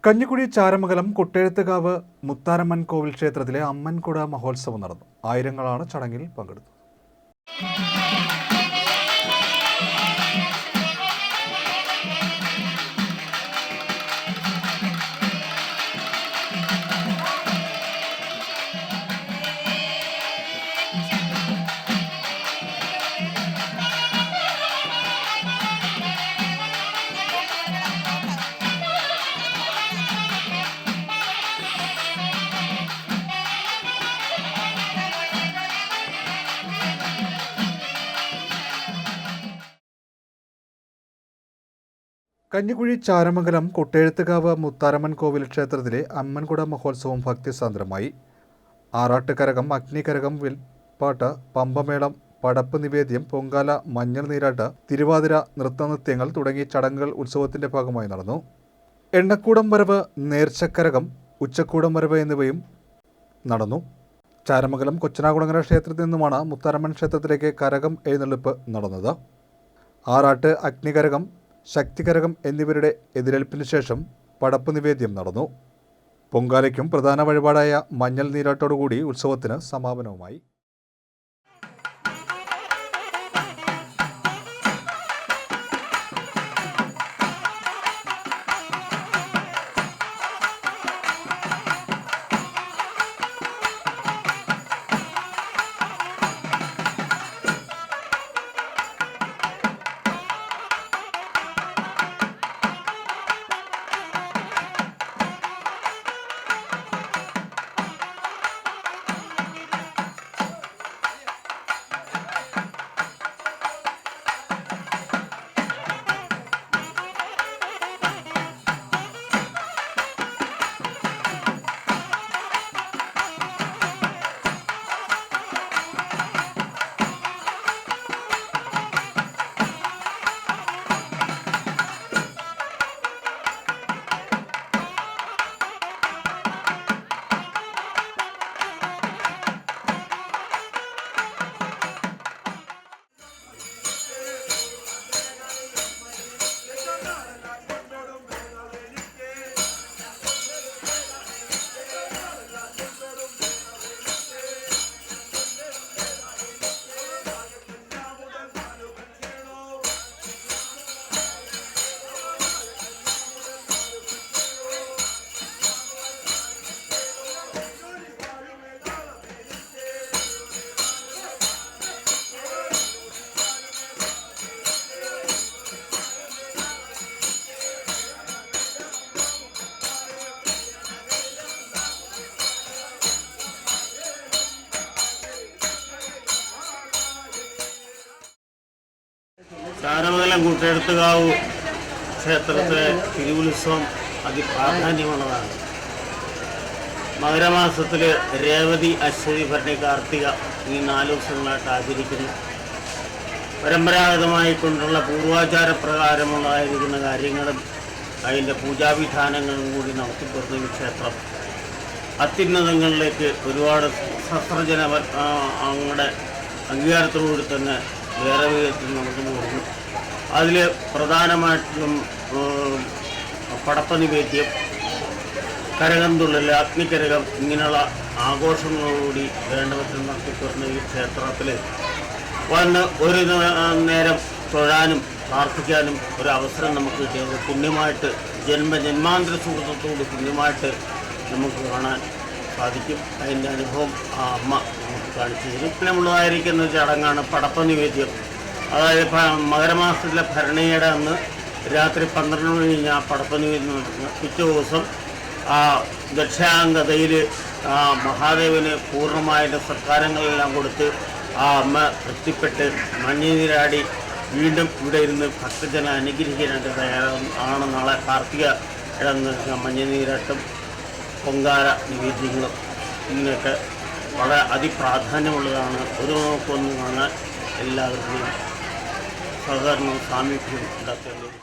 കഞ്ഞിക്കുഴി ചാരമംഗലം കൊട്ടേഴുത്തുകാവ് മുത്താരമ്മൻ കോവിൽ ക്ഷേത്രത്തിലെ അമ്മൻകുട മഹോത്സവം നടന്നു. ആയിരങ്ങളാണ് ചടങ്ങിൽ പങ്കെടുത്തത്. കഞ്ഞിക്കുഴി ചാരമംഗലം കൊട്ടേഴുത്തുകാവ് മുത്താരമ്മൻ കോവിൽ ക്ഷേത്രത്തിലെ അമ്മൻകുട മഹോത്സവം ഭക്തിസാന്ദ്രമായി. ആറാട്ടുകരകം, അഗ്നികരകം, വിൽപ്പാട്ട്, പമ്പമേളം, പടപ്പ് നിവേദ്യം, പൊങ്കാല, മഞ്ഞൾ നീരാട്ട്, തിരുവാതിര, നൃത്തനൃത്യങ്ങൾ തുടങ്ങിയ ചടങ്ങുകൾ ഉത്സവത്തിന്റെ ഭാഗമായി നടന്നു. എണ്ണക്കൂടം വരവ്, നേർച്ചക്കരകം, ഉച്ചക്കൂടം വരവ് എന്നിവയും നടന്നു. ചാരമംഗലം കൊച്ചനാകുളങ്ങര ക്ഷേത്രത്തിൽ നിന്നുമാണ് മുത്താരമ്മൻ ക്ഷേത്രത്തിലേക്ക് കരകം എഴുന്നള്ളിപ്പ് നടന്നത്. ആറാട്ട്, അഗ്നികരകം, ശക്തികരകം എന്നിവരുടെ എതിരേൽപ്പിന് ശേഷം പടപ്പ് നിവേദ്യം നടന്നു. പൊങ്കാലയ്ക്കും പ്രധാന വഴിപാടായ മഞ്ഞൾ നീരാട്ടോടുകൂടി ഉത്സവത്തിന് സമാപനവുമായി. ചാരമംഗലം കൊട്ടേഴുത്തുകാവ് ക്ഷേത്രത്തിലെ തിരുവുത്സവം അതിപ്രാധാന്യമുള്ളതാണ്. മകരമാസത്തിൽ രേവതി, അശ്വതി, ഭരണി, കാർത്തിക ഈ 4 ദിവസങ്ങളായിട്ട് ആചരിക്കുന്നു. പരമ്പരാഗതമായി കൊണ്ടുള്ള പൂർവാചാരപ്രകാരമുള്ളതായിരിക്കുന്ന കാര്യങ്ങളും അതിൻ്റെ പൂജാവിധാനങ്ങളും കൂടി നടത്തിപ്പോരുന്ന ഈ ക്ഷേത്രം അത്യുന്നതങ്ങളിലേക്ക് ഒരുപാട് ശസ്ത്രജന അങ്ങയുടെ അംഗീകാരത്തോടുകൂടി തന്നെ വേറെ വിധത്തിൽ നടന്നു പോകുന്നു. അതിൽ പ്രധാനമായിട്ടും പടപ്പ നിവേദ്യം, കരകം തുള്ളൽ, അഗ്നികരകം ഇങ്ങനെയുള്ള ആഘോഷങ്ങളോടുകൂടി വേണ്ടവത്തിൽ നടത്തിപ്പോരുന്ന ഈ ക്ഷേത്രത്തിൽ വന്ന് ഒരു നേരം തൊഴാനും പ്രാർത്ഥിക്കാനും ഒരവസരം നമുക്ക് കിട്ടിയത് പുണ്യമായിട്ട് ജന്മാന്തര സുഹൃത്തത്തോട് പുണ്യമായിട്ട് നമുക്ക് കാണാൻ സാധിക്കും. അതിൻ്റെ അനുഭവം ആ അമ്മ നമുക്ക് കാണിച്ചു തരും. പിന്നെയുള്ളതായിരിക്കുന്ന ചടങ്ങാണ് പടപ്പ നിവേദ്യം. അതായത് മകരമാസത്തിലെ ഭരണിയുടെ അന്ന് രാത്രി 12 മണി കഴിഞ്ഞ് ആ പടപ്പ നിവേദ്യം നടത്തുന്നത്. പിറ്റേ ദിവസം ആ ദക്ഷാംഗതയിൽ ആ മഹാദേവന് പൂർണ്ണമായിട്ട് സത്കാരങ്ങളെല്ലാം കൊടുത്ത് ആ അമ്മ തൃപ്തിപ്പെട്ട് മഞ്ഞനീരാടി വീണ്ടും ഇവിടെ ഇരുന്ന് ഭക്തജന അനുഗ്രഹിക്കാനായിട്ട് തയ്യാറാണ്. നാളെ കാർത്തിക ഇടന്ന് മഞ്ഞനീരാട്ടും പൊങ്കാല നിവേദ്യങ്ങളും ഇങ്ങനെയൊക്കെ വളരെ അതിപ്രാധാന്യമുള്ളതാണ്. ഒരു നോക്കൊന്ന് കാണാൻ എല്ലാവർക്കും സഹകരണവും സാമീപ്യവും ഉണ്ടാക്കേണ്ടത്.